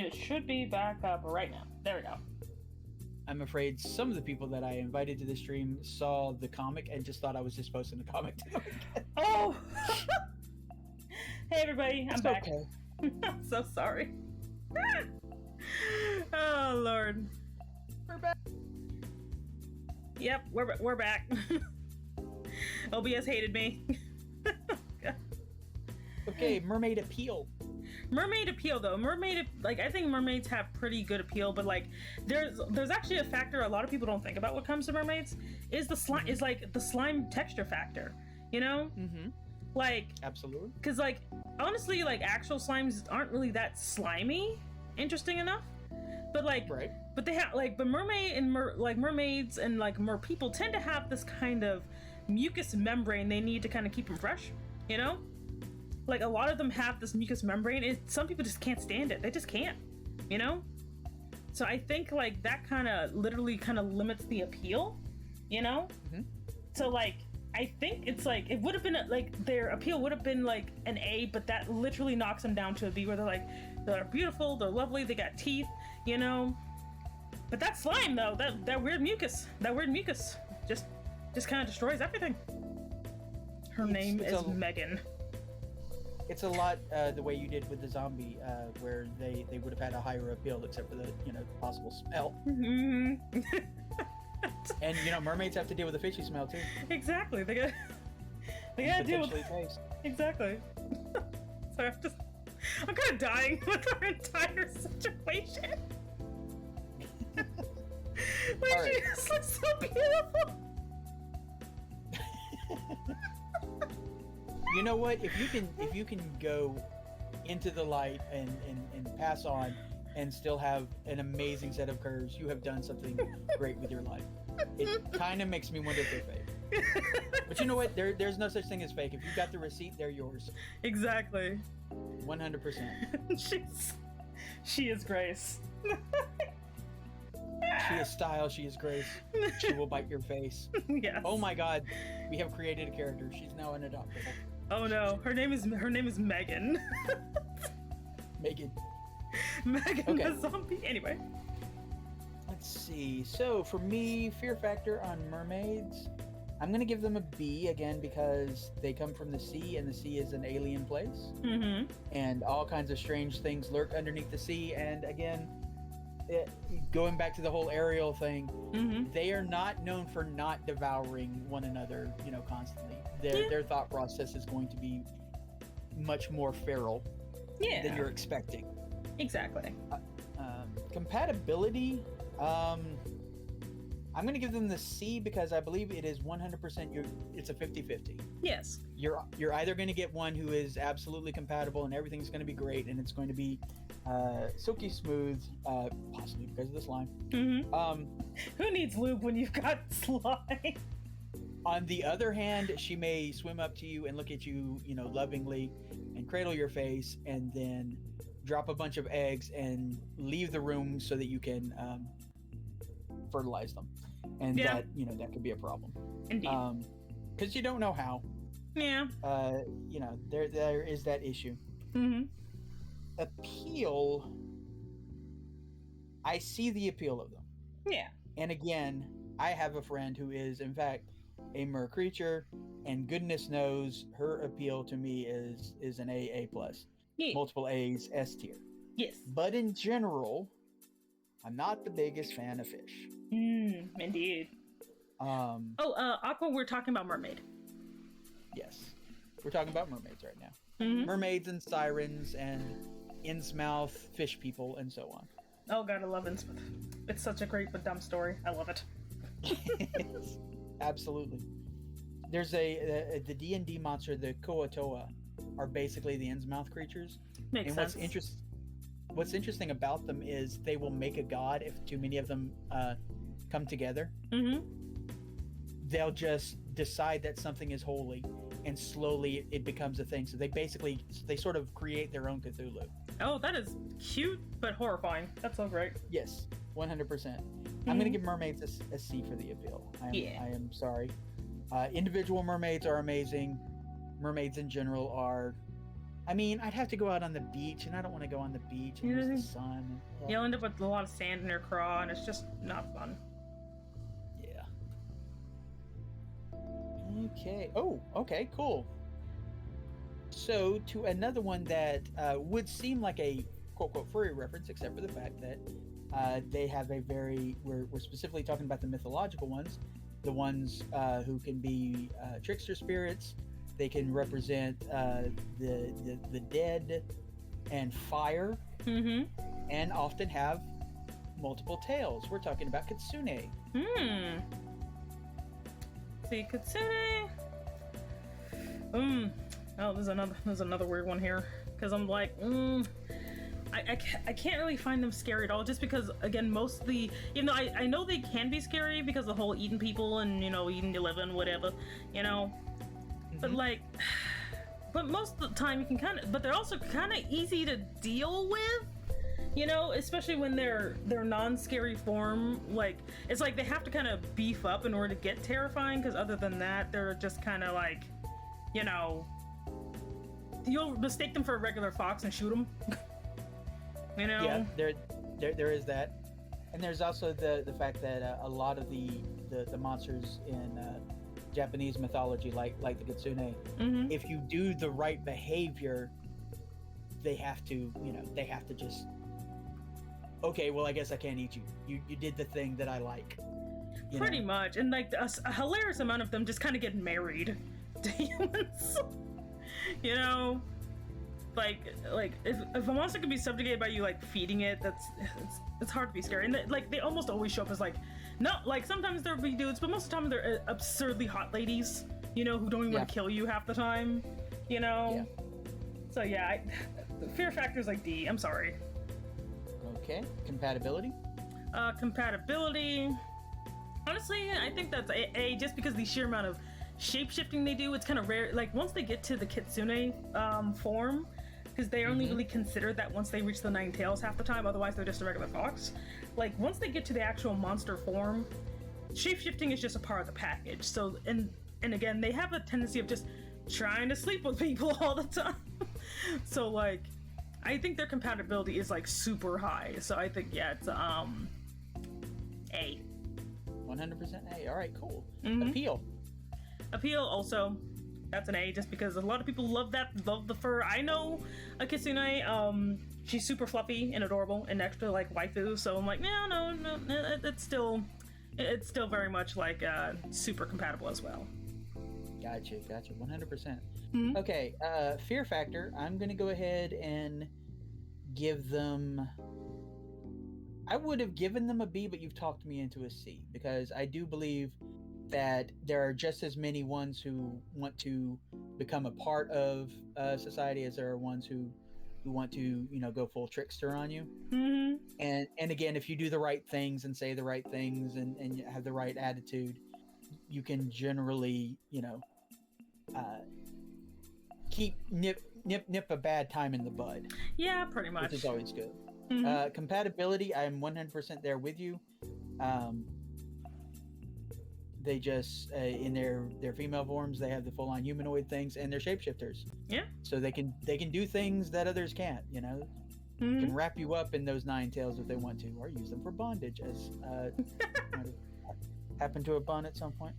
It should be back up right now. There we go. I'm afraid some of the people that I invited to the stream saw the comic and just thought I was just posting the comic. Oh! Hey everybody, I'm back. Okay. I'm so sorry. Oh Lord. We're back. Yep, we're back. OBS hated me. Okay, mermaid appeal. Mermaid appeal though. I think mermaids have pretty good appeal, but like there's actually a factor a lot of people don't think about when it comes to mermaids is the slime is like the slime texture factor, you know? Mm-hmm. Like Absolutely. because like honestly like actual slimes aren't really that slimy, interesting enough. But like right. But they have like mermaids and like mer people tend to have this kind of mucus membrane they need to kind of keep them fresh, you know? Like a lot of them have this mucus membrane. Some people just can't stand it. They just can't, you know? So I think like that kind of literally kind of limits the appeal, you know? Mm-hmm. So like I think it's like it would have been like their appeal would have been like an A, but that literally knocks them down to a B where they're beautiful, they're lovely, they got teeth, you know? But that slime though, that weird mucus just kind of destroys everything. Her name is Megan. It's a lot the way you did with the zombie, where they would have had a higher appeal, except for the possible smell. Mm-hmm. And mermaids have to deal with the fishy smell too. Exactly, they gotta deal with taste. Exactly. So I'm kind of dying with our entire situation. Like right. she just looks so beautiful. You know what? If you can go into the light and pass on and still have an amazing set of curves, you have done something great with your life. It kind of makes me wonder if they're fake. But you know what? There's no such thing as fake. If you got the receipt, they're yours. Exactly. 100%. She is Grace. She is style. She is grace. She will bite your face. Yes. Oh my God, we have created a character. She's now an adoptable. Oh no, her name is Megan. Megan. Megan the zombie. Anyway. Let's see. So for me, fear factor on mermaids, I'm gonna give them a B again because they come from the sea, and the sea is an alien place. Mm-hmm. And all kinds of strange things lurk underneath the sea. And again, going back to the whole Ariel thing, mm-hmm. they are not known for not devouring one another, constantly. Their thought process is going to be much more feral than you're expecting. Exactly. Compatibility, I'm going to give them the C because I believe it is 100%. It's a 50-50. Yes. You're either going to get one who is absolutely compatible and everything's going to be great and it's going to be silky smooth, possibly because of the slime. Mm-hmm. Who needs lube when you've got slime? On the other hand, she may swim up to you and look at you, lovingly and cradle your face and then drop a bunch of eggs and leave the room so that you can fertilize them. And that could be a problem. Indeed. Because you don't know how. Yeah. There is that issue. Mm-hmm. Appeal, I see the appeal of them. Yeah. And again, I have a friend who is, in fact, a mer creature, and goodness knows her appeal to me is an A+. Yeah. Multiple A's, S tier. Yes. But in general, I'm not the biggest fan of fish. Indeed. Aqua, we're talking about mermaid. Yes. We're talking about mermaids right now. Mm-hmm. Mermaids and sirens and Innsmouth fish people and so on. Oh god, I love Innsmouth. It's such a great but dumb story. I love it. Absolutely. There's the D&D monster, the Koatoa, are basically the Innsmouth creatures. Makes and sense. What's interesting about them is they will make a god if too many of them come together. Mm-hmm. They'll just decide that something is holy, and slowly it becomes a thing. So they sort of create their own Cthulhu. Oh, that is cute but horrifying. That's so great. Yes, 100%. I'm going to give mermaids a C for the appeal. I am sorry. Individual mermaids are amazing. Mermaids in general are, I mean, I'd have to go out on the beach, and I don't want to go on the beach and use the sun. You'll end up with a lot of sand in your craw, and it's just not fun. Yeah. Okay. Oh, okay, cool. So, to another one that would seem like a quote-unquote furry reference, except for the fact that they have a very... We're specifically talking about the mythological ones. The ones who can be trickster spirits. They can represent the dead and fire, and often have multiple tails. We're talking about kitsune. See, kitsune. Oh, there's another weird one here, because I'm like, I can't really find them scary at all, just because, again, most of the, even though I know they can be scary because the whole eating people and, you know, eating your living, whatever, you know, but like, but most of the time you can kind of, but they're also kind of easy to deal with, you know, especially when they're non-scary form. Like, it's like they have to kind of beef up in order to get terrifying, because other than that, they're just kind of like, you know, you'll mistake them for a regular fox and shoot them. You know? Yeah, there is that, and there's also the fact that a lot of the monsters in Japanese mythology, like the kitsune, if you do the right behavior, they have to just, okay, well, I guess I can't eat you. You did the thing that I like. Pretty much, and like a hilarious amount of them just kind of get married to humans. You know, like if a monster can be subjugated by you like feeding it, it's hard to be scary. And they almost always show up as like, no, like sometimes there'll be dudes, but most of the time they're absurdly hot ladies, you know, who don't even want to kill you half the time, you know. So yeah, the fear factor is like D. I'm sorry. Okay, compatibility. Compatibility. Honestly, I think that's A, just because the sheer amount of shape-shifting they do. It's kind of rare, like once they get to the kitsune form, because they only really consider that once they reach the 9 tails half the time, otherwise they're just a regular fox. Like once they get to the actual monster form, shape-shifting is just a part of the package. So, and again, they have a tendency of just trying to sleep with people all the time. So like, I think their compatibility is like super high. So I think, yeah, it's A. 100% A. All right, cool. Appeal also, that's an A, just because a lot of people love the fur. I know a kitsune, she's super fluffy and adorable and extra like waifu, so I'm like, no, it's still very much like super compatible as well. Gotcha, 100%. Okay, fear factor, I'm gonna go ahead and give them, I would have given them a B, but you've talked me into a C, because I do believe that there are just as many ones who want to become a part of society as there are ones who want to, you know, go full trickster on you. And again, if you do the right things and say the right things and you have the right attitude, you can generally, you know, nip a bad time in the bud. Yeah, pretty much. Which is always good. Compatibility, I'm 100% there with you. They just in their female forms, they have the full-on humanoid things, and they're shapeshifters. Yeah. So they can do things that others can't. You know, can wrap you up in those 9 tails if they want to, or use them for bondage, as might have happened to a bun at some point.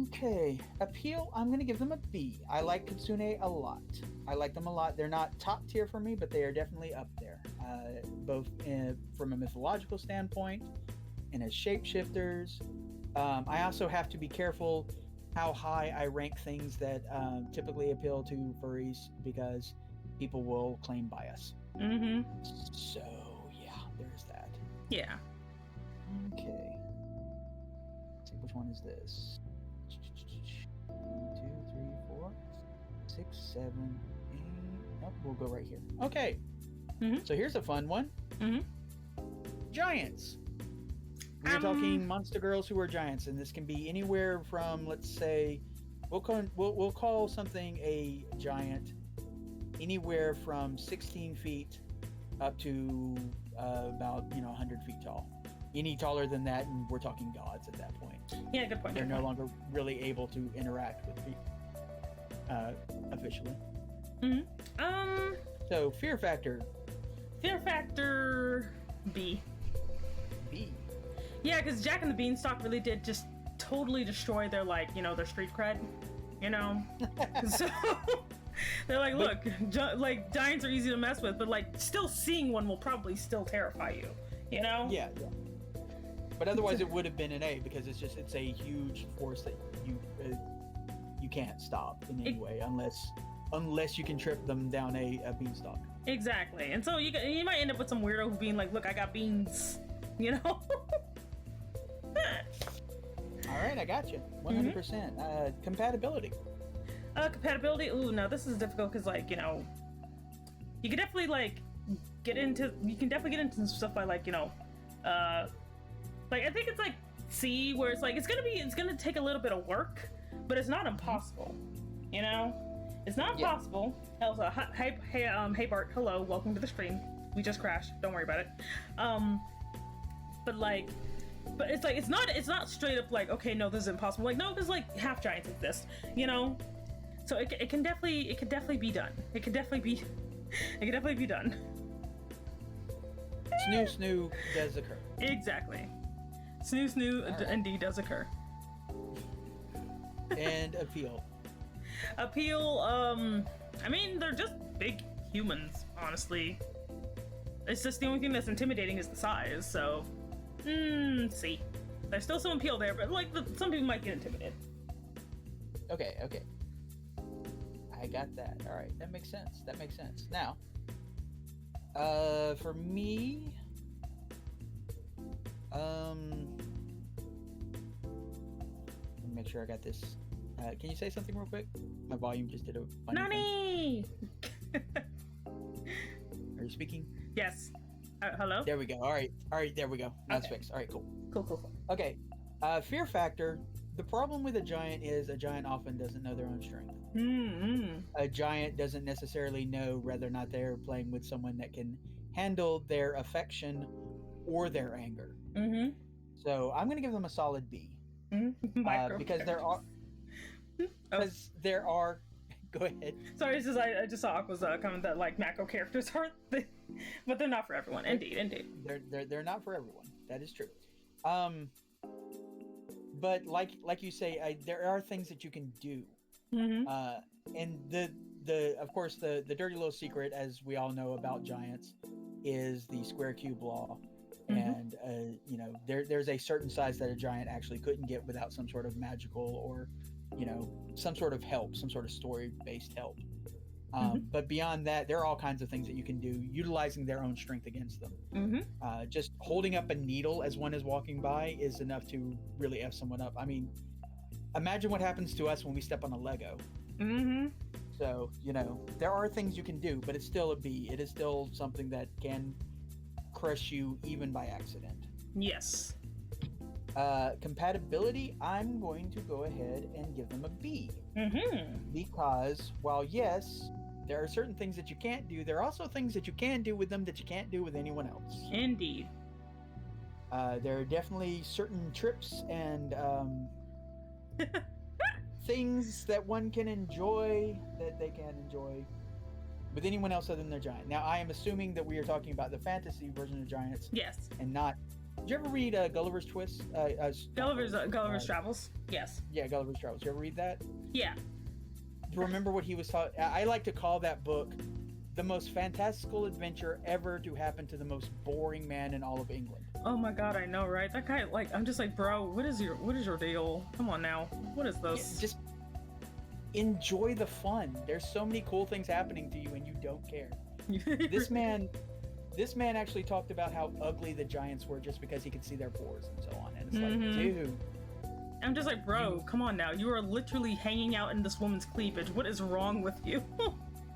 Okay, appeal. I'm gonna give them a B. I like kitsune a lot. I like them a lot. They're not top tier for me, but they are definitely up there, both from a mythological standpoint and as shapeshifters. I also have to be careful how high I rank things that typically appeal to furries, because people will claim bias. So yeah, there's that. Yeah. Okay. Let's see, which one is this? 1, 2, 3, 4, 6, 7, 8. Nope, we'll go right here. Okay. So here's a fun one. Giants. We're talking monster girls who are giants, and this can be anywhere from, let's say, we'll call something a giant, anywhere from 16 feet up to about 100 feet tall. Any taller than that, and we're talking gods at that point. Yeah, good point. They're no longer really able to interact with people officially. Mm-hmm. So fear factor. Fear factor B. B. Yeah, because Jack and the Beanstalk really did just totally destroy their, like, you know, their street cred, you know? So they're like, look, like, giants are easy to mess with, but, like, still seeing one will probably still terrify you, you know? Yeah. But otherwise it would have been an A, because it's a huge force that you can't stop in any way unless you can trip them down a beanstalk. Exactly. And so you might end up with some weirdo who's being like, look, I got beans, you know? All right, I got you. 100%. Compatibility. Compatibility. Ooh, now this is difficult because, like, you know, you can definitely get into some stuff by, like, you know, like, I think it's like C, where it's like it's gonna take a little bit of work, but it's not impossible. You know, it's not impossible. Elsa, hey Bart, hello, welcome to the stream. We just crashed. Don't worry about it. But it's like it's not straight up like, okay, no, this is impossible. Like, no, because like half giants exist, you know. So it can definitely be done. It can definitely be done. Snoo does occur. Exactly. Snoo indeed does occur. And appeal. I mean, they're just big humans, honestly. It's just the only thing that's intimidating is the size, so C. There's still some appeal there, but like some people might get intimidated. Okay. I got that. All right, that makes sense. Now, for me, let me make sure I got this. Can you say something real quick? My volume just did a funny Nani! Are you speaking? Yes. Hello? There we go. All right, there we go. Now it's fixed. All right, cool. Cool. Okay, fear factor. The problem with a giant is a giant often doesn't know their own strength. Mm-hmm. A giant doesn't necessarily know whether or not they're playing with someone that can handle their affection or their anger. Mm-hmm. So I'm going to give them a solid B. Mm-hmm. Because there are. Go ahead. Sorry, it's just I just saw Aqua's comment that like macro characters are, but they're not for everyone. Indeed. They're not for everyone. That is true. But like you say, there are things that you can do. Mm-hmm. And the of course the dirty little secret, as we all know about giants, is the square cube law. Mm-hmm. And you know, there's a certain size that a giant actually couldn't get without some sort of magical or, you know, some sort of help, some sort of story-based help. But beyond that, there are all kinds of things that you can do utilizing their own strength against them. Mm-hmm. Just holding up a needle as one is walking by is enough to really F someone up. I mean, imagine what happens to us when we step on a Lego. Mm-hmm. So, you know, there are things you can do, but it's still a B. It is still something that can crush you even by accident. Yes. Compatibility, I'm going to go ahead and give them a B. Mm-hmm. Because while yes, there are certain things that you can't do, there are also things that you can do with them that you can't do with anyone else. Indeed. There are definitely certain trips and things that one can enjoy that they can't enjoy with anyone else other than their giant. Now, I am assuming that we are talking about the fantasy version of giants. Yes. And not. Did you ever read Gulliver's Twist? Gulliver's Travels. Yes. Yeah, Gulliver's Travels. You ever read that? Yeah. Do you remember what he was taught? I like to call that book the most fantastical adventure ever to happen to the most boring man in all of England. Oh my god, I know, right? That guy, like, I'm just like, bro, what is your deal? Come on now. What is this? Yeah, just enjoy the fun. There's so many cool things happening to you and you don't care. This man actually talked about how ugly the giants were just because he could see their pores and so on. And it's like, dude. I'm just like, bro, come on now. You are literally hanging out in this woman's cleavage. What is wrong with you?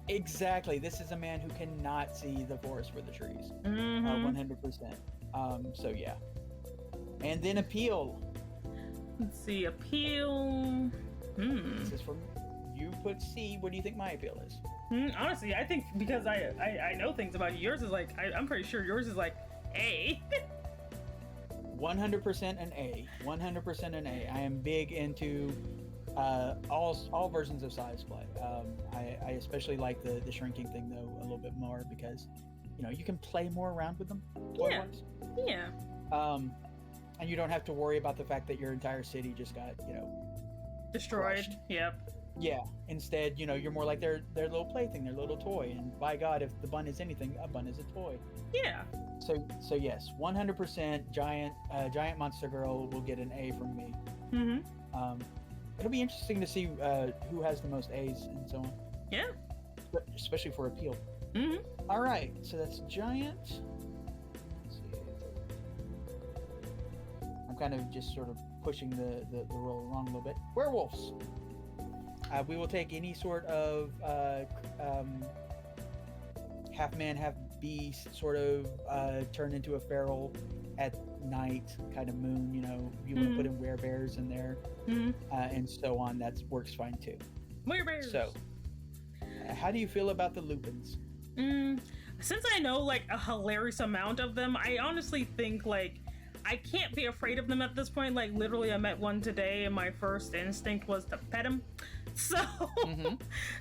Exactly. This is a man who cannot see the forest for the trees. 100%. So yeah. And then appeal. Let's see, appeal. This is from you put C. What do you think my appeal is? Honestly, I think because I know things about you. Yours is like, I'm pretty sure yours is like A. 100% an A. 100% an A. I am big into All versions of size play. I especially like the shrinking thing though a little bit more because you can play more around with them. Yeah. Yeah. And you don't have to worry about the fact that your entire city just got Destroyed. crushed. Yep. Yeah. Instead, you're more like their little plaything, their little toy. And by God, if the bun is anything, a bun is a toy. Yeah. So yes, 100% giant monster girl will get an A from me. Mm-hmm. It'll be interesting to see who has the most A's and so on. Yeah. Especially for appeal. Mm-hmm. All right, so that's giant. Let's see. I'm kind of just sort of pushing the roll along a little bit. Werewolves. We will take any sort of half man, half beast, sort of turned into a feral at night kind of moon. You want to put in werebears in there, and so on. That works fine too. Werebears. So, how do you feel about the lupins? Since I know like a hilarious amount of them, I honestly think like I can't be afraid of them at this point. Like literally, I met one today, and my first instinct was to pet him. So,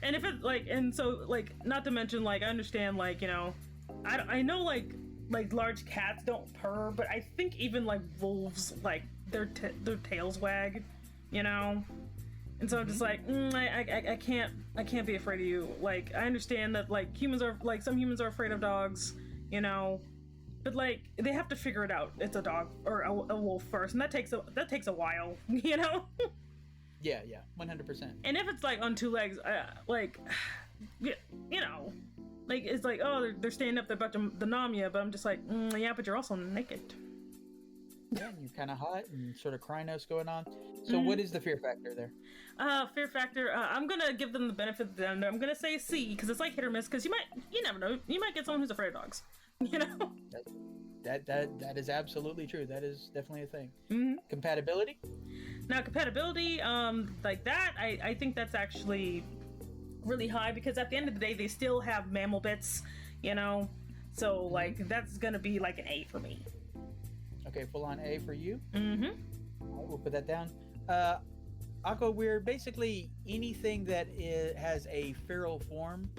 and if it like, and so like, not to mention like, I understand like I know like large cats don't purr, but I think even like wolves like their tails wag, And so I'm just like, I can't be afraid of you. Like, I understand that like humans are like some humans are afraid of dogs, but like they have to figure it out. It's a dog or a wolf first, and that takes a while, Yeah, 100%. And if it's like on two legs, like, like it's like they're standing up, they're about to nom you, but I'm just like, yeah, but you're also naked. Yeah, and you're kind of hot and sort of crynos going on. So what is the fear factor there? Fear factor, I'm gonna give them the benefit of the doubt. I'm gonna say C, because it's like hit or miss, because you never know, you might get someone who's afraid of dogs, That is absolutely true. That is definitely a thing. Compatibility? Now compatibility, like that, I think that's actually really high, because at the end of the day, they still have mammal bits, so like that's gonna be like an A for me. Okay, full on A for you. Mm-hmm. We'll put that down. Aqua, we're basically anything that has a feral form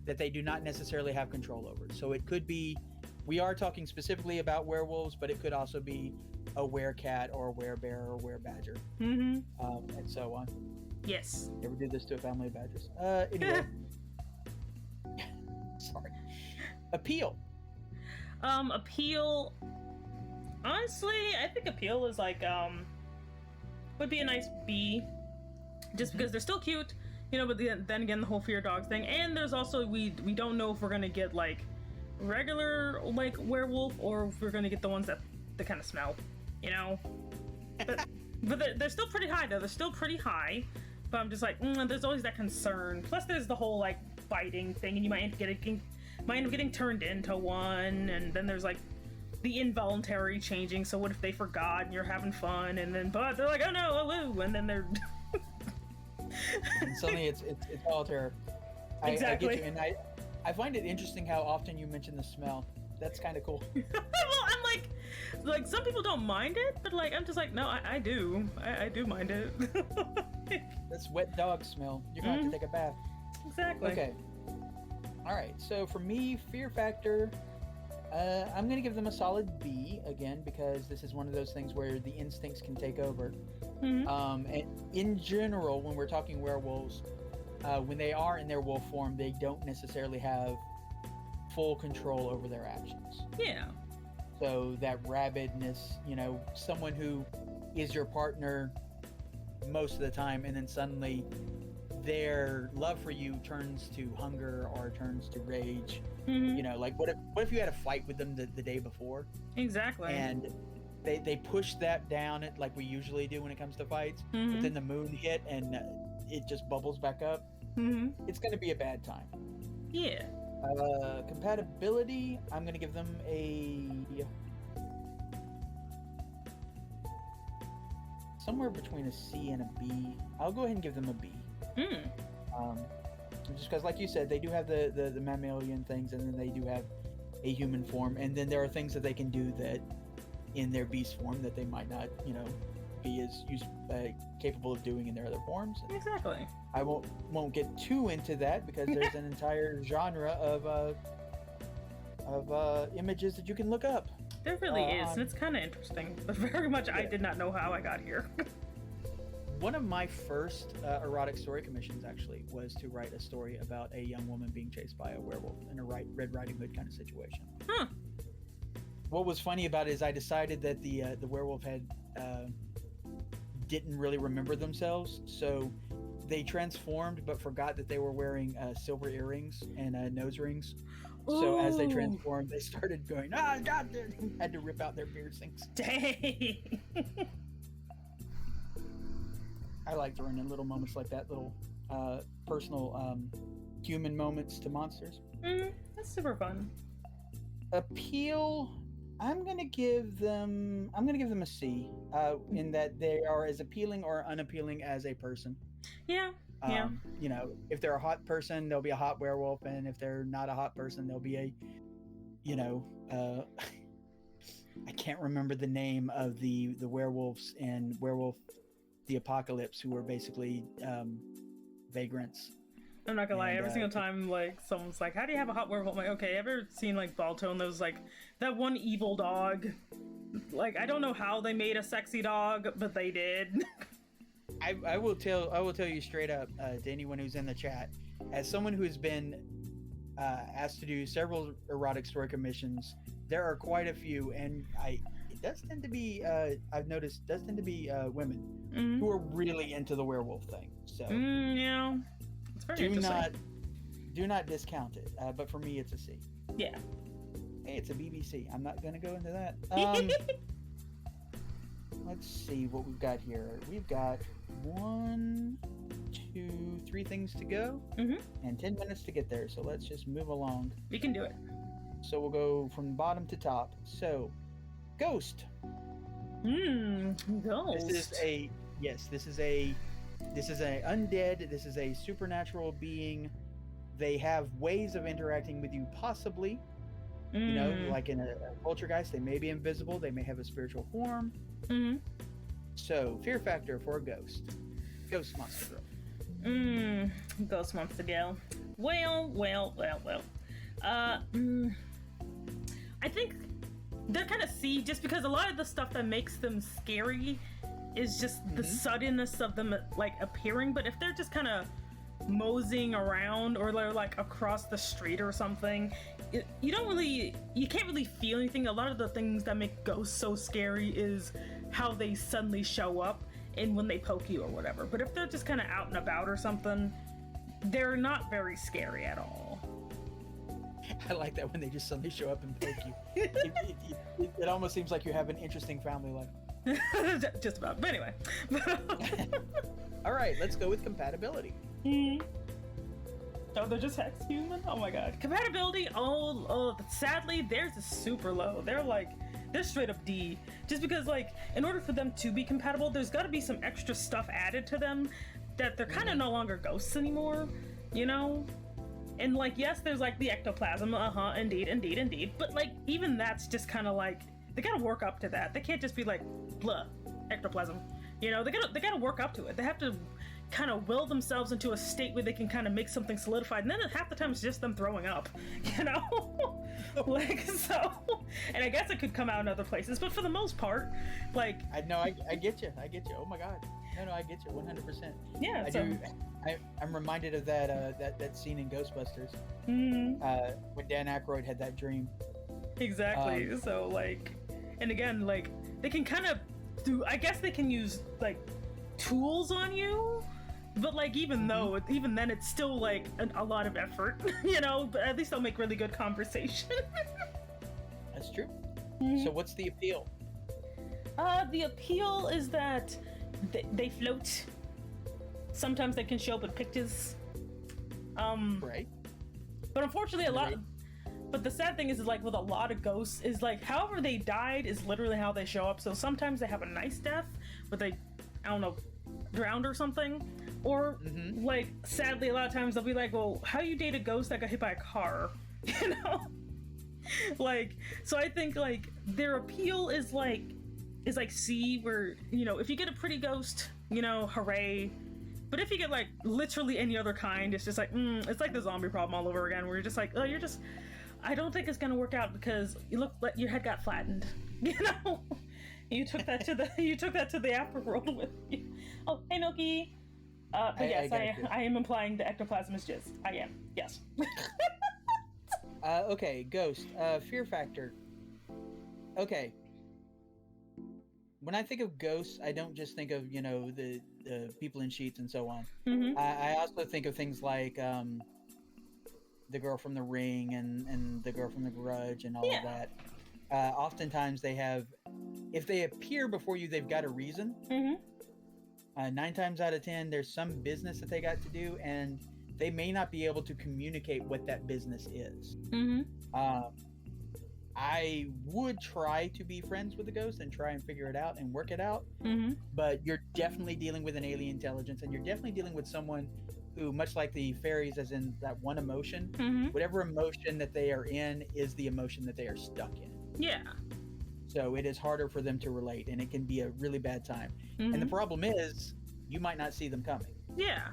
that they do not necessarily have control over. So it could be, we are talking specifically about werewolves, but it could also be a werecat or a werebear or a werebadger, and so on. Yes. You ever do this to a family of badgers? Anyway. Sorry. Appeal. Appeal. Honestly, I think appeal is like would be a nice B, just because they're still cute, but then again the whole fear dog thing, and there's also we don't know if we're gonna get like regular like werewolf or if we're gonna get the ones that kind of smell, but they're still pretty high though. They're still pretty high, but I'm just like there's always that concern. Plus there's the whole like biting thing, and you might end up getting turned into one, and then there's like the involuntary changing. So what if they forgot and you're having fun, and then but they're like, oh no, oh woo, and then they're and suddenly it's all terror. Exactly. I get you, and I find it interesting how often you mention the smell. That's kind of cool. Well, I'm like some people don't mind it, but like I'm just like, no, I do. I do mind it. That's wet dog smell. You're gonna have to take a bath. Exactly. Okay. All right. So for me, fear factor, I'm gonna give them a solid B again, because this is one of those things where the instincts can take over. And in general, when we're talking werewolves, when they are in their wolf form, they don't necessarily have full control over their actions. Yeah. So that rabidness, someone who is your partner most of the time, and then suddenly their love for you turns to hunger or turns to rage. Like what if you had a fight with them the day before? Exactly. And they push that down like we usually do when it comes to fights, but then the moon hit and it just bubbles back up. It's going to be a bad time. Yeah. Compatibility, I'm going to give them a somewhere between a C and a B. I'll go ahead and give them a B. Just because, like you said, they do have the mammalian things, and then they do have a human form, and then there are things that they can do that in their beast form that they might not, be as capable of doing in their other forms. Exactly. I won't get too into that because there's an entire genre of images that you can look up. There really is, and it's kind of interesting, but very much I did not know how I got here. One of my first erotic story commissions actually was to write a story about a young woman being chased by a werewolf in a Red Riding Hood kind of situation. Huh. What was funny about it is I decided that the werewolf had didn't really remember themselves, so they transformed but forgot that they were wearing silver earrings and nose rings. So as they transformed, they started going, God, had to rip out their piercings. Dang. I like throwing in little moments like that, little personal human moments to monsters. That's super fun. Appeal, I'm gonna give them a C, in that they are as appealing or unappealing as a person. Yeah. You know, if they're a hot person, they'll be a hot werewolf, and if they're not a hot person, they'll be a, you know, I can't remember the name of the werewolves in Werewolf the Apocalypse, who were basically vagrants. I'm not gonna lie, every single time like someone's like, how do you have a hot werewolf? I'm like, okay, ever seen like Baltone? Those like that one evil dog. Like, I don't know how they made a sexy dog, but they did. I will tell you straight up, to anyone who's in the chat, as someone who's been asked to do several erotic story commissions, there are quite a few, and it does tend to be I've noticed does tend to be women who are really into the werewolf thing. So yeah, it's very interesting. Do not discount it. But for me, it's a C. Yeah. Hey, it's a BBC. I'm not going to go into that. Let's see what we've got here. We've got 1, 2, 3 things to go, and 10 minutes to get there. So let's just move along. We can do it. So we'll go from bottom to top. So, Ghost. Ghost. This is a undead. This is a supernatural being. They have ways of interacting with you, possibly. You know, like in a poltergeist, they may be invisible. They may have a spiritual form. So, fear factor for a ghost. Ghost monster girl. Ghost monster girl. Well. I think they're kind of C, just because a lot of the stuff that makes them scary is just the suddenness of them like appearing. But if they're just kind of moseying around, or they're like across the street or something, you can't really feel anything. A lot of the things that make ghosts so scary is how they suddenly show up and when they poke you or whatever. But if they're just kind of out and about or something, they're not very scary at all. I like that when they just suddenly show up and poke you. It almost seems like you have an interesting family life. Just about. But anyway. All right, let's go with compatibility. Oh, they're just hex human? Oh my god. Compatibility, sadly, theirs is super low. They're straight up D. Just because, like, in order for them to be compatible, there's gotta be some extra stuff added to them that they're kind of no longer ghosts anymore, you know? And, like, yes, there's, like, the ectoplasm, indeed. But, like, even that's just kind of, like, they gotta work up to that. They can't just be like, blah, ectoplasm. You know, they gotta work up to it. They have to kind of will themselves into a state where they can kind of make something solidified, and then half the time it's just them throwing up, you know? Like, so, and I guess it could come out in other places, but for the most part, like, I get you. Oh my god. No, I get you 100%. Yeah, I'm reminded of that scene in Ghostbusters when Dan Aykroyd had that dream. Exactly. So, like, and again, like, they can kind of I guess they can use, like, tools on you, but, like, even then it's still, like, a lot of effort, you know, but at least they'll make really good conversation. That's true. So what's the appeal? The appeal is that they float. Sometimes they can show up in pictures. Right. But unfortunately, but the sad thing is like, with a lot of ghosts, is like, however they died is literally how they show up. So sometimes they have a nice death, but they, I don't know, drowned or something. Or, like, sadly, a lot of times they'll be like, well, how you date a ghost that got hit by a car? You know? Like, so I think, like, their appeal is, like, is like C, where, if you get a pretty ghost, hooray. But if you get like literally any other kind, it's just like, it's like the zombie problem all over again, where you're just like, oh, I don't think it's gonna work out because you look like your head got flattened. You took that to the afterworld with you. Oh, hey Milky. But yes, I am implying the ectoplasm is jizz. I am, yes. Okay, ghost. Fear factor. Okay. When I think of ghosts, I don't just think of, the people in sheets and so on. Mm-hmm. I also think of things like the girl from The Ring and the girl from The Grudge and all of that. Oftentimes they have, if they appear before you, they've got a reason. Mm-hmm. 9 times out of 10, there's some business that they got to do, and they may not be able to communicate what that business is. Mm-hmm. I would try to be friends with the ghost and try and figure it out and work it out. Mm-hmm. But you're definitely dealing with an alien intelligence, and you're definitely dealing with someone who, much like the fairies, as in that one emotion, Mm-hmm. whatever emotion that they are in is the emotion that they are stuck in. Yeah. So it is harder for them to relate, and it can be a really bad time. Mm-hmm. And the problem is, you might not see them coming. Yeah.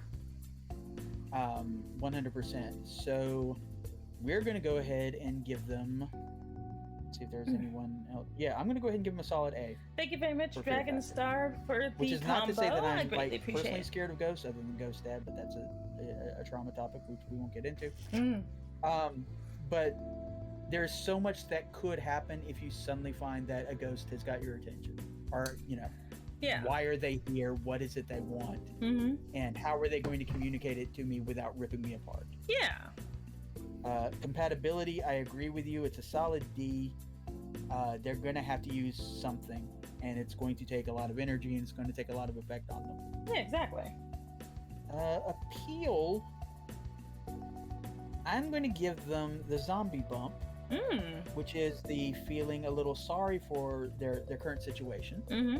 100%. So we're going to go ahead and give them... see if there's anyone else. Yeah, I'm going to go ahead and give them a solid A. Thank you very much, For Fear Dragon Factor. Star, for the Which is combo. not to say that I I'm greatly like appreciate personally it. scared of ghosts, other than Ghost Dad, but that's a trauma topic which we won't get into. Mm. But there's so much that could happen if you suddenly find that a ghost has got your attention, or Yeah. why are they here? What is it they want? Mm-hmm. And how are they going to communicate it to me without ripping me apart? Yeah. Compatibility, I agree with you. It's a solid D. They're going to have to use something, and it's going to take a lot of energy, and it's going to take a lot of effect on them. Yeah, exactly. Appeal, I'm going to give them the zombie bump, which is the feeling a little sorry for their current situation. Mm-hmm.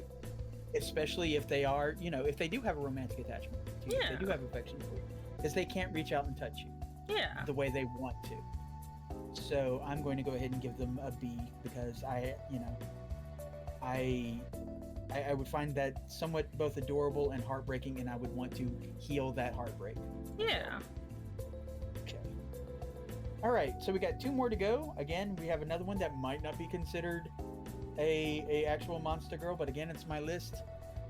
Especially if they are, if they do have a romantic attachment to you, if they do have affection for you, because they can't reach out and touch you Yeah. the way they want to. So I'm going to go ahead and give them a B, because I would find that somewhat both adorable and heartbreaking, and I would want to heal that heartbreak. Yeah. Okay. All right, so we got 2 more to go. Again, we have another one that might not be considered a actual monster girl, but again, it's my list,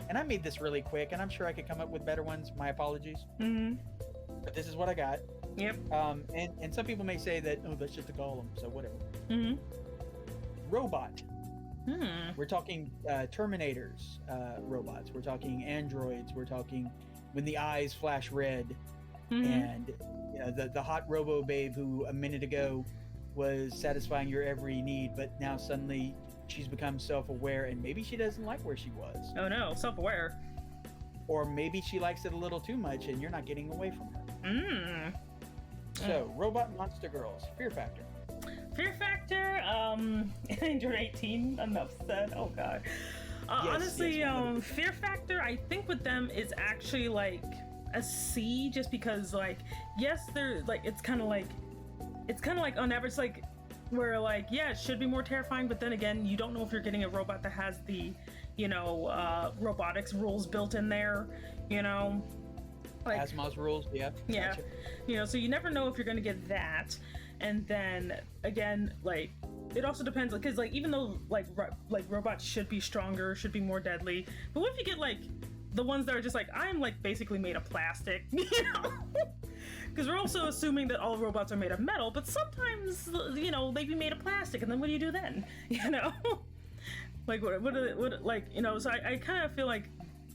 and I made this really quick, and I'm sure I could come up with better ones. My apologies. Mm-hmm. But this is what I got. Yep. And some people may say that, oh, that's just a golem, so whatever. Mm-hmm. Robot. Hmm. We're talking Terminators, robots. We're talking androids. We're talking when the eyes flash red, Mm-hmm. and the hot robo babe who a minute ago was satisfying your every need, but now suddenly she's become self-aware, and maybe she doesn't like where she was, Oh no, self-aware. or maybe she likes it a little too much, and you're not getting away from her. Mm. So, robot monster girls, fear factor. Fear factor, Android 18, enough said. Oh god. Honestly, fear factor, I think with them is actually like a C, just because yes, they're it's kind of like on average, where it should be more terrifying, but then again, you don't know if you're getting a robot that has the robotics rules built in there, Asimov's rules, yeah. Yeah. Gotcha. So you never know if you're going to get that. And then again, it also depends, because even though robots should be stronger, should be more deadly, but what if you get the ones that are just I'm basically made of plastic, because we're also assuming that all robots are made of metal, but sometimes they be made of plastic, and then what do you do then? So I kind of feel like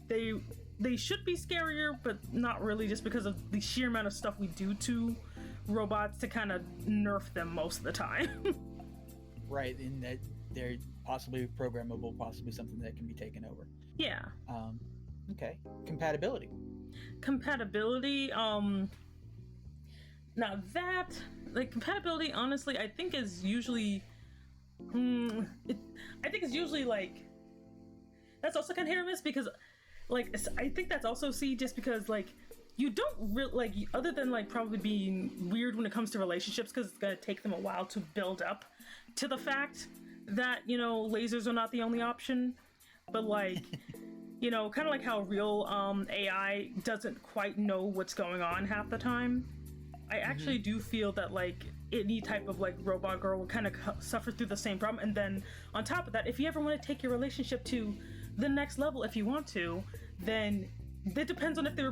they should be scarier, but not really, just because of the sheer amount of stuff we do to robots to kind of nerf them most of the time. Right, in that they're possibly programmable, possibly something that can be taken over. Yeah. Okay. Compatibility. Now that compatibility, honestly, I think is usually that's also kind of hit or miss, because I think that's also C, just because you don't really other than probably being weird when it comes to relationships, because it's gonna take them a while to build up to the fact that lasers are not the only option. but like, you know, kind of like how real AI doesn't quite know what's going on half the time. I actually do feel that like any type of like robot girl will kind of suffer through the same problem. And then on top of that, if you ever want to take your relationship to the next level, if you want to, then it depends on if they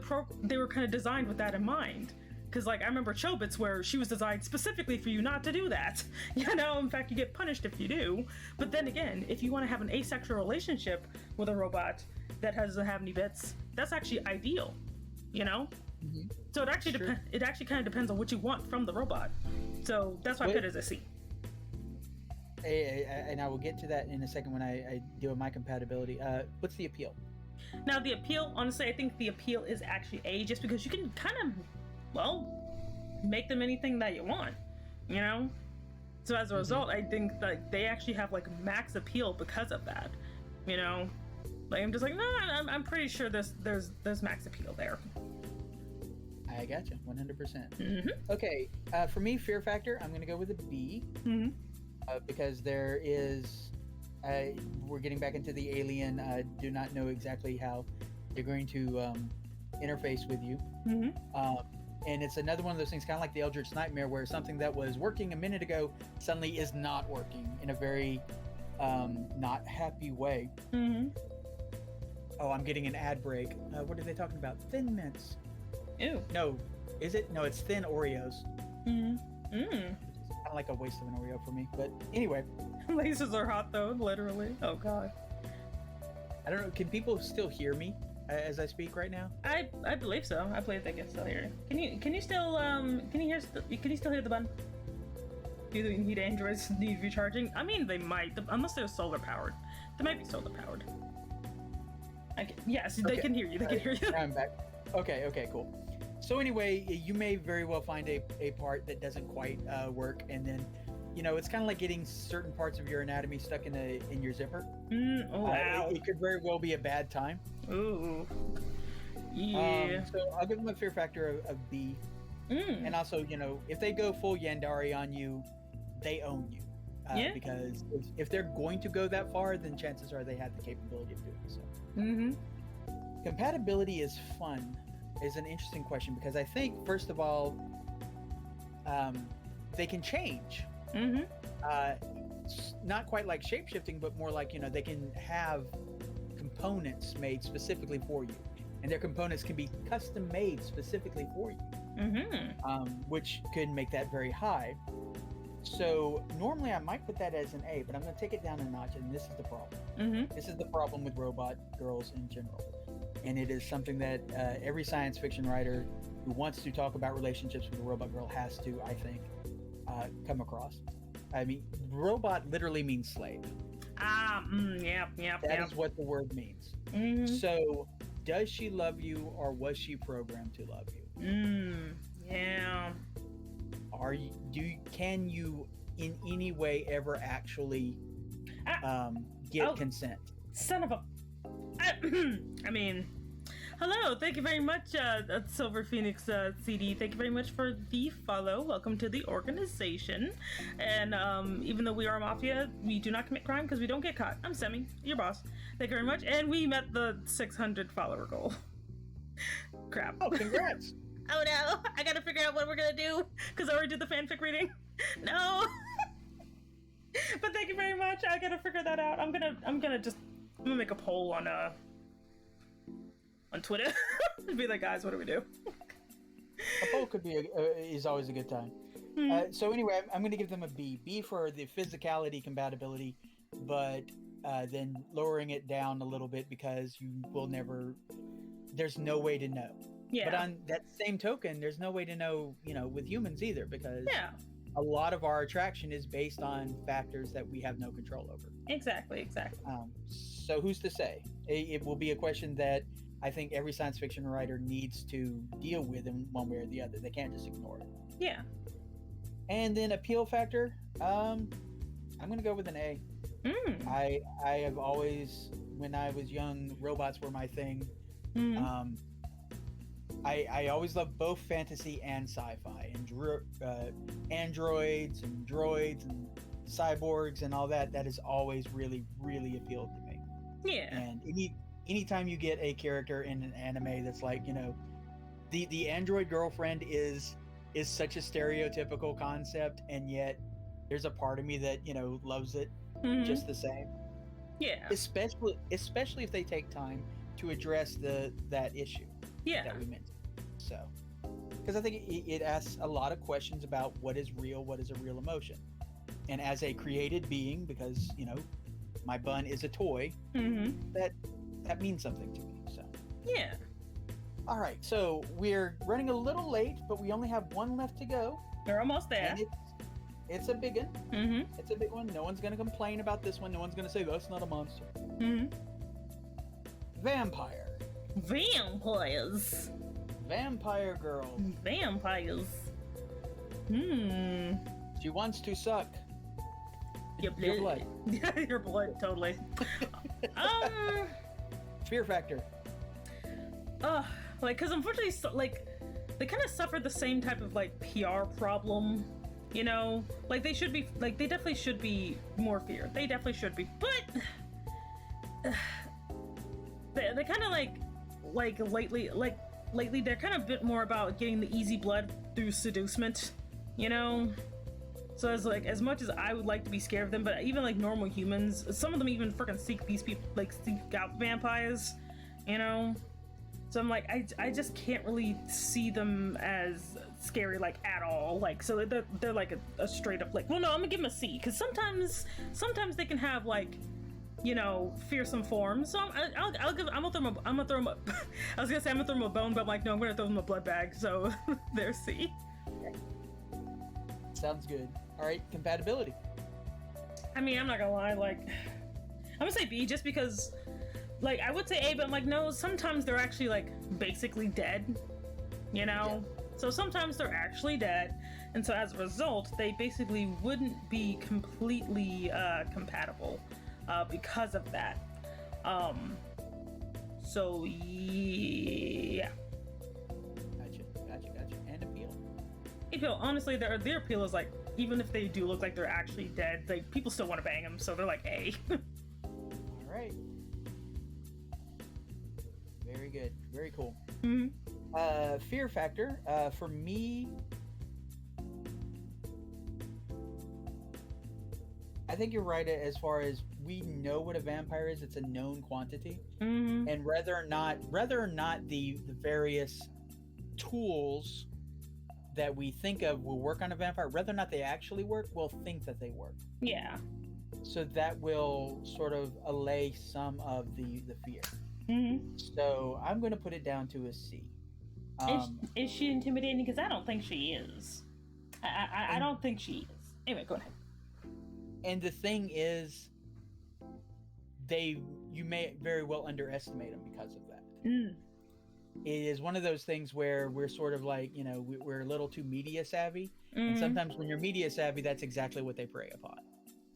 were kind of designed with that in mind. Because like I remember Chobits where she was designed specifically for you not to do that. You know, in fact, you get punished if you do. But then again, if you want to have an asexual relationship with a robot that doesn't have any bits, that's actually ideal. You know. So it actually it actually kind of depends on what you want from the robot. So that's why I put it as a C. And I will get to that in a second when I deal with my compatibility. What's the appeal? Now the appeal, honestly, I think the appeal is actually A, just because you can kind of, well, make them anything that you want, you know. So as a result, I think like they actually have like max appeal because of that, you know. Like I'm just like, no, I'm pretty sure there's max appeal there. I gotcha, 100%. Okay, for me, fear factor, I'm going to go with a B. Because there is, we're getting back into the alien, do not know exactly how they're going to interface with you. And it's another one of those things, kind of like the Eldritch Nightmare, where something that was working a minute ago suddenly is not working in a very not happy way. Oh, I'm getting an ad break. What are they talking about? Thin Mints. Ew. No, is it? No, it's Thin Oreos. Kind of like a waste of an Oreo for me. But anyway. Lasers are hot though, literally. Oh god. I don't know. Can people still hear me as I speak right now? I believe so. I believe they can still hear. Can you still hear the button? Do the need androids need recharging? I mean, they might, unless they're solar powered. They might be solar powered. Yes, they can hear you. They can hear you. I'm back. Okay, cool. So anyway, you may very well find a part that doesn't quite work, and then, you know, it's kind of like getting certain parts of your anatomy stuck in your zipper. Oh wow! It could very well be a bad time. Ooh. Yeah. So I'll give them a fear factor of B. And also, you know, if they go full Yandari on you, they own you. Because if they're going to go that far, then chances are they have the capability of doing so. Compatibility is fun. Is an interesting question, because I think, first of all, they can change. Not quite like shape-shifting, but more like, you know, they can have components made specifically for you, and their components can be custom made specifically for you, which could make that very high. So normally I might put that as an A, but I'm going to take it down a notch, and this is the problem. This is the problem with robot girls in general. And it is something that every science fiction writer who wants to talk about relationships with a robot girl has to, I think, come across. I mean, robot literally means slave. That is what the word means. So, does she love you, or was she programmed to love you? Can you in any way ever actually get consent? Son of a... I mean, hello, thank you very much, Silver Phoenix CD. Thank you very much for the follow. Welcome to the organization. And even though we are a mafia, we do not commit crime because we don't get caught. I'm Semi, your boss. Thank you very much. And we met the 600 follower goal. Crap. Oh, congrats. Oh no, I gotta figure out what we're gonna do because I already did the fanfic reading. No. But thank you very much. I gotta figure that out. I'm gonna make a poll on Twitter. Be like, guys, what do we do? A poll could be is always a good time. So anyway, I'm going to give them a B. B for the physicality compatibility, but then lowering it down a little bit because you will never. There's no way to know. Yeah. But on that same token, there's no way to know, you know, with humans either, because a lot of our attraction is based on factors that we have no control over. Exactly. So who's to say? It will be a question that I think every science fiction writer needs to deal with in one way or the other. They can't just ignore it. Yeah. And then appeal factor, I'm going to go with an A. I have always, when I was young, robots were my thing. I always loved both fantasy and sci-fi, and androids and droids and cyborgs and all that. That has always really, really appealed to me. Yeah. And anytime you get a character in an anime that's like, the android girlfriend is such a stereotypical concept, and yet there's a part of me that loves it just the same. Yeah. Especially if they take time to address that issue that we mentioned. So, because I think it asks a lot of questions about what is real, what is a real emotion, and as a created being, because my bun is a toy, that means something to me. So yeah. All right, so we're running a little late, but we only have one left to go. We're almost there. And it's a big one. It's a big one. No one's going to complain about this one. No one's going to say, that's not a monster. Vampire. Vampires. Vampire girl. Vampires. She wants to suck Your blood. Your blood, totally. Fear factor. Because unfortunately, they kind of suffer the same type of PR problem, they should be they definitely should be more feared. They definitely should be, but they kind of lately they're kind of a bit more about getting the easy blood through seducement, So as much as I would like to be scared of them, but even normal humans, some of them even freaking seek these people, seek out vampires, So I'm I just can't really see them as scary at all. So they're a straight up well, no, I'm gonna give them a C, because sometimes they can have fearsome forms. So I'm gonna throw them. I was gonna say I'm gonna throw them a bone, but I'm no, I'm gonna throw them a blood bag. So they're C. Sounds good. All right, compatibility. I mean, I'm not gonna lie. I'm gonna say B, just because. I would say A, but I'm no, sometimes they're actually basically dead, Yeah. So sometimes they're actually dead, and so as a result, they basically wouldn't be completely compatible because of that. So yeah. Gotcha. And appeal. Honestly, their appeal is even if they do look like they're actually dead, people still want to bang them, so they're A. All right. Very good. Very cool. Fear factor. For me, I think you're right as far as we know what a vampire is. It's a known quantity. And whether or not the various tools that we think of will work on a vampire, whether or not they actually work, we'll think that they work. Yeah. So that will sort of allay some of the fear. So I'm going to put it down to a C. Is she intimidating? Because I don't think she is. I don't think she is. Anyway, go ahead. And the thing is, you may very well underestimate them because of that. It is one of those things where we're sort of we're a little too media savvy, and sometimes when you're media savvy, that's exactly what they prey upon.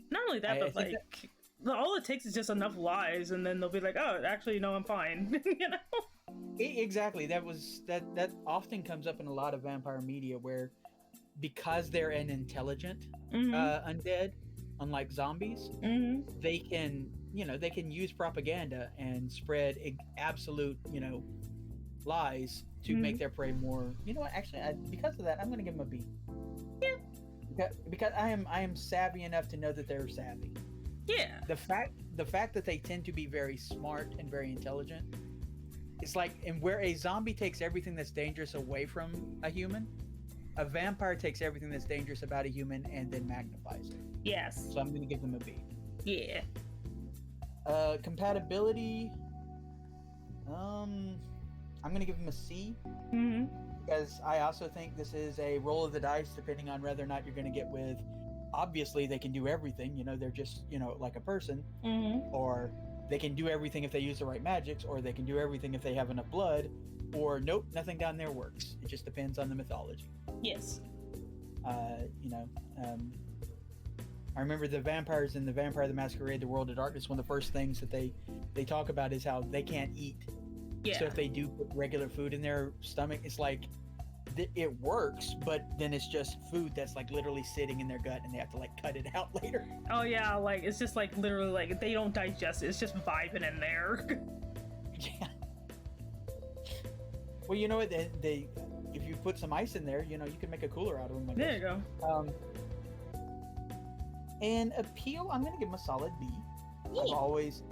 Not only that, but all it takes is just enough lies, and then they'll be oh, actually, no, I'm fine. Exactly. That often comes up in a lot of vampire media, where because they're an intelligent undead, unlike zombies, they can use propaganda and spread absolute lies to make their prey more. You know what? Actually, because of that, I'm going to give them a B. Yeah. Because I am savvy enough to know that they're savvy. Yeah. The fact that they tend to be very smart and very intelligent, it's and where a zombie takes everything that's dangerous away from a human, a vampire takes everything that's dangerous about a human and then magnifies it. Yes. So I'm going to give them a B. Yeah. Compatibility. I'm going to give them a C. Because I also think this is a roll of the dice, depending on whether or not you're going to get with. Obviously, they can do everything. They're just like a person, or they can do everything if they use the right magics, or they can do everything if they have enough blood, or nope, nothing down there works. It just depends on the mythology. Yes. I remember the vampires in the Vampire the Masquerade: The World of Darkness. One of the first things that they talk about is how they can't eat. Yeah. So if they do put regular food in their stomach, it's it works, but then it's just food that's like literally sitting in their gut, and they have to like cut it out later. Oh yeah, like it's just like literally like they don't digest it. It's just vibing in there. Yeah. Well, you know what? They if you put some ice in there, you know, you can make a cooler out of them. There you go. And appeal, I'm gonna give them a solid B. Yeah. I've always,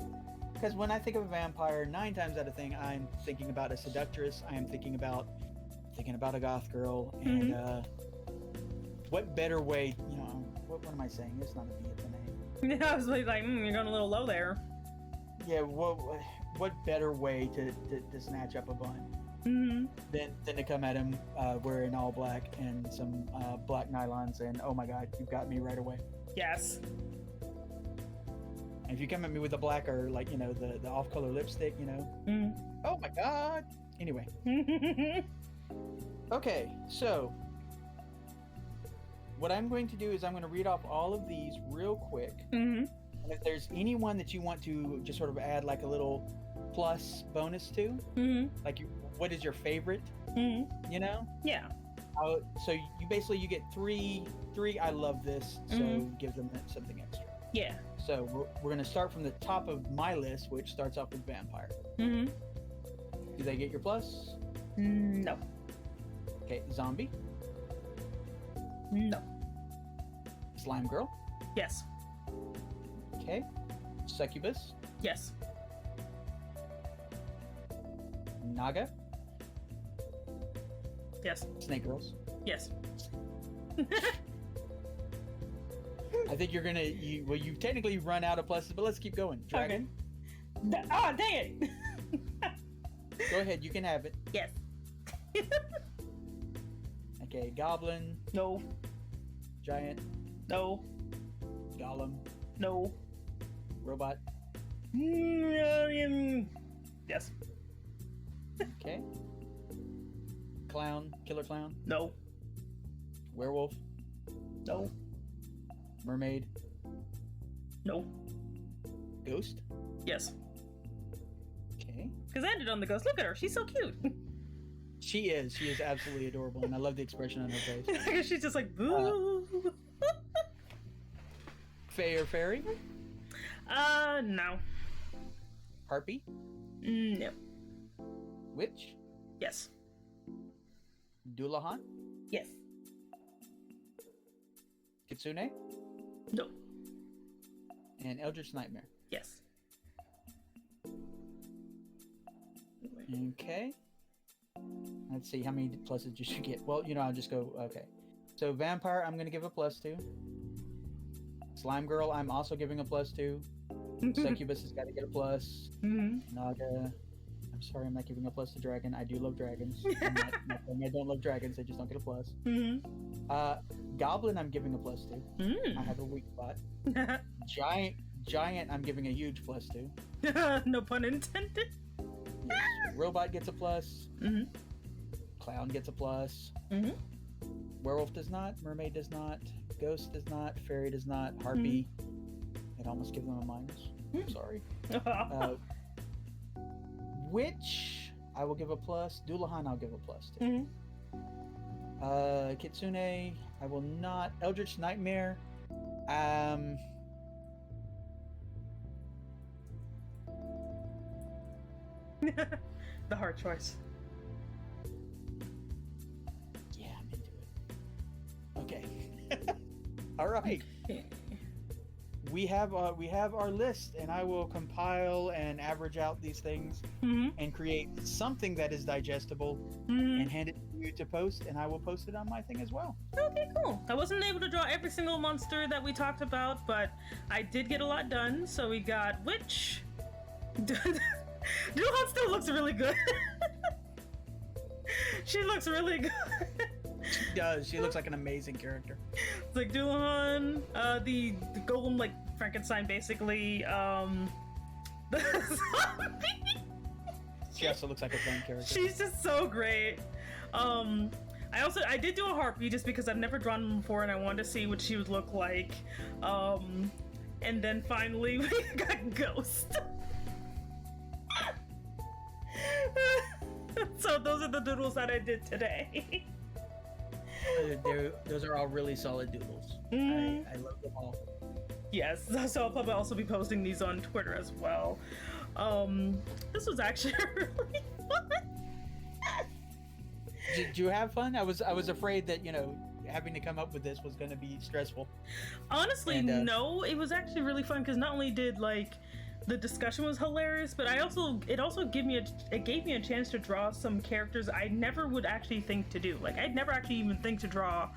because when I think of a vampire, 9 times out of 10, I'm thinking about a seductress. I am thinking about a goth girl, and what better way? You know, what am I saying? It's not a B, it's an A. Yeah, I was like, you're going a little low there. Yeah, what better way to snatch up a bun than to come at him wearing all black and some black nylons, and oh my god, you've got me right away. Yes. And if you come at me with a black or like, you know, the off-color lipstick, you know, oh my god. Anyway. Okay, so what I'm going to do is I'm going to read off all of these real quick. And if there's anyone that you want to just sort of add like a little plus bonus to, like what is your favorite, you know? Yeah. So you basically you get three I love this, so give them something extra. Yeah. So we're going to start from the top of my list, which starts off with vampire. Do they get your plus? No. Okay, zombie. No. Slime girl. Yes. Okay. Succubus. Yes. Naga. Yes. Snake girls. Yes. I think you're gonna. You've technically run out of pluses, but let's keep going. Dragon. Okay. Oh, dang it! Go ahead, you can have it. Yes. Okay, goblin. No. Giant. No. Golem. No. Robot. Yes. Okay. Clown. Killer clown. No. Werewolf. No. Mermaid. No. Ghost. Yes. Okay. Because I ended on the ghost. Look at her. She's so cute. She is absolutely adorable, and I love the expression on her face. She's just like, boo. Fae or fairy? No. Harpy? No. Witch? Yes. Dullahan? Yes. Kitsune? No. And Eldritch Nightmare. Yes. Okay. Let's see, how many pluses you should get? Well, you know, I'll just go, okay. So Vampire, I'm going to give a +2. Slime Girl, I'm also giving a +2. Succubus has got to get a plus. Naga, I'm sorry I'm not giving a plus to Dragon. I do love dragons. I'm not saying I don't love dragons, they just don't get a plus. Goblin, I'm giving a +2. I have a weak spot. Giant, I'm giving a huge +2. No pun intended. Yes. Robot gets a plus. Clown gets a plus. Werewolf does not. Mermaid does not. Ghost does not. Fairy does not. Harpy. I'd almost give them a minus. I'm sorry. Witch, I will give a plus. Dullahan, I'll give a plus to. Kitsune, I will not. Eldritch Nightmare, The hard choice. Yeah, I'm into it. Okay. All right. We have our list, and I will compile and average out these things and create something that is digestible and hand it to you to post, and I will post it on my thing as well. Okay, cool. I wasn't able to draw every single monster that we talked about, but I did get a lot done. So we got Witch. Duhan still looks really good. She looks really good. She does. She looks like an amazing character. It's like Duhan, the golem, like Frankenstein, basically. The zombie. She also looks like a fun character. She's just so great. I did do a Harpy just because I've never drawn them before and I wanted to see what she would look like. And then finally we got Ghost. So those are the doodles that I did today. Those are all really solid doodles. Mhm. I love them all. Yes, so I'll probably also be posting these on Twitter as well. This was actually really fun. Did you have fun? I was afraid that having to come up with this was going to be stressful. Honestly, And, no, it was actually really fun because not only did the discussion was hilarious, but it also gave me a chance to draw some characters I never would actually think to do. Like I'd never actually even think to draw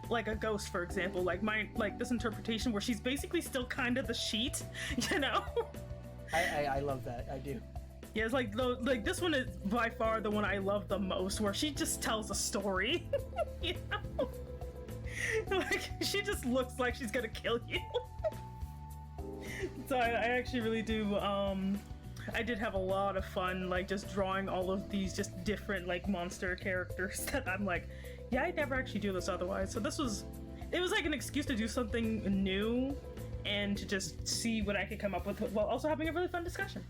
like a ghost, for example, like this interpretation where she's basically still kind of the sheet, you know. I love that. I do. Yeah, it's like this one is by far the one I love the most, where she just tells a story. You know, like she just looks like she's gonna kill you. So I actually really do. I did have a lot of fun, like just drawing all of these just different like monster characters that I'm like, yeah, I'd never actually do this otherwise. So it was like an excuse to do something new and to just see what I could come up with while also having a really fun discussion.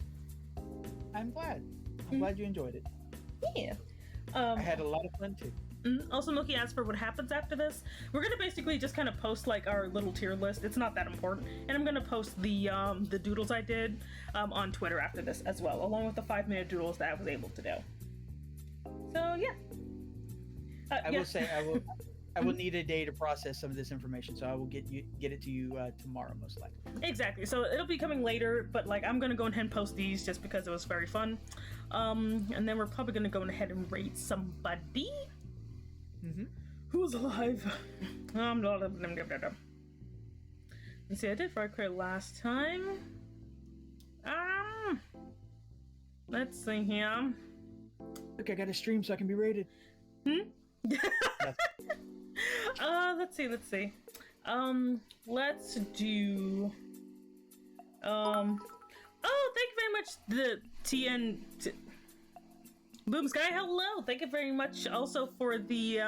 I'm glad. I'm glad you enjoyed it. Yeah. I had a lot of fun too. Also, Milky asked for what happens after this. We're gonna basically just kind of post like our little tier list. It's not that important, and I'm gonna post the doodles I did on Twitter after this as well, along with the 5-minute doodles that I was able to do. So yeah. I will say I will need a day to process some of this information, so I will get it to you tomorrow, most likely. Exactly. So it'll be coming later, but like I'm gonna go ahead and post these just because it was very fun. And then we're probably gonna go ahead and rate somebody who's alive. Let's see. I did Far Cry last time. Let's see here. Look, I got to stream so I can be rated. Let's see. Let's do. Oh, thank you very much, the TN. Boom Sky, hello. Thank you very much also for the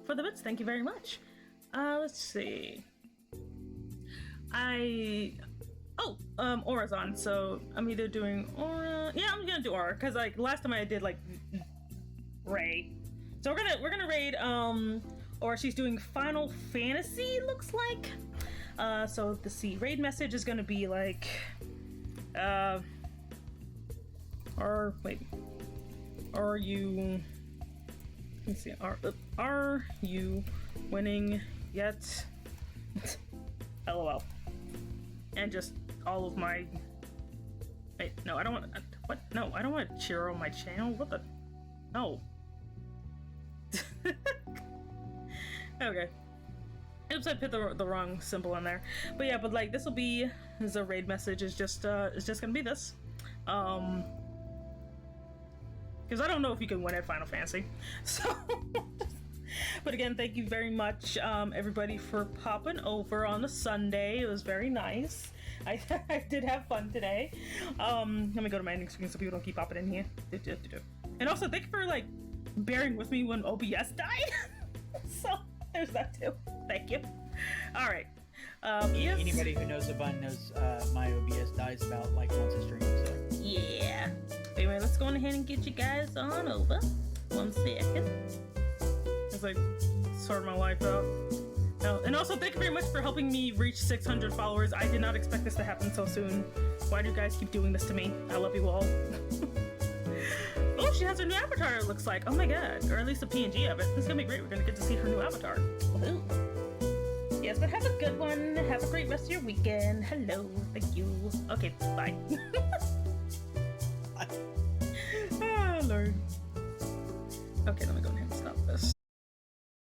bits. Thank you very much. Let's see. Aura's on, so I'm either doing Aura. Yeah, I'm gonna do Aura because like last time I did like Ray. So we're gonna raid or she's doing Final Fantasy, looks like. So the raid message is gonna be like are you, let's see, are you winning yet? LOL. And just all of my, wait, no, I don't want, what? No, I don't want to cheer on my channel. What the, no. Okay. Oops, I put the wrong symbol in there. But yeah, but like this will be the raid message is just gonna be this. Because I don't know if you can win at Final Fantasy. So but again, thank you very much everybody for popping over on a Sunday. It was very nice. I did have fun today. Let me go to my ending screen so people don't keep popping in here. And also thank you for like bearing with me when OBS died. So there's that too. Thank you. All right. Yes. Anybody who knows Avon knows my OBS dies about like once a stream. So yeah. Anyway, let's go on ahead and get you guys on over. 1 second. It's like sort my life out. No, and also thank you very much for helping me reach 600 followers. I did not expect this to happen so soon. Why do you guys keep doing this to me? I love you all. Oh, she has her new avatar, it looks like. Oh my god. Or at least a PNG of it. It's gonna be great. We're gonna get to see her new avatar. Woohoo. Yes, but have a good one. Have a great rest of your weekend. Hello. Thank you. Okay, bye. Ah, Lord. Okay, let me go ahead.